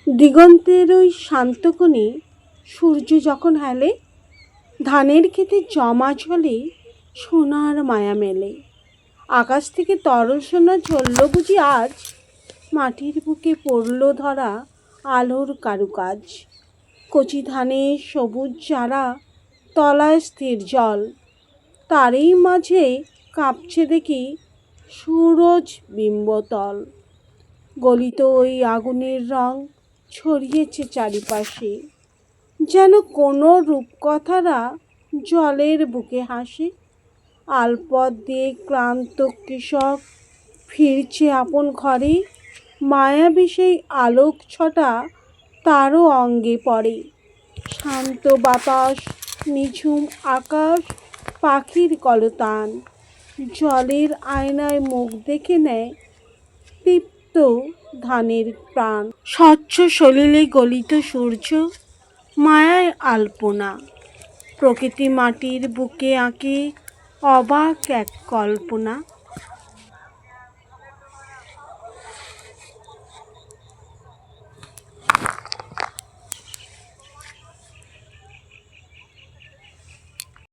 দিগন্তের ওই শান্তকোণে সূর্য যখন হেলে, ধানের ক্ষেতে জমা জলে সোনার মায়া মেলে। আকাশ থেকে তরল সোনা ঝরল বুঝি আজ, মাটির বুকে পড়ল ধরা আলোর কারুকাজ। কচি ধানে সবুজ চারা, তলায় স্থির জল, তারই মাঝে কাঁপছে দেখি সুরজ বিম্বতল। গলিত ওই আগুনের রং ছড়িয়েছে চারিপাশে, যেন কোনো রূপকথারা জলের বুকে হাসে। আলপথ দিয়ে ক্লান্ত কৃষক ফিরছে আপন ঘরে, মায়াবী সেই আলোক ছটা তারও অঙ্গে পড়ে। শান্ত বাতাস, নিঝুম আকাশ, পাখির কলতান, জলের আয়নায় মুখ দেখে নেয় তৃপ্ত ধানের প্রাণ। স্বচ্ছ সলিলে গলিত সূর্য মায়ায় আলপনা, প্রকৃতি মাটির বুকে আঁকে অবাক এক কল্পনা।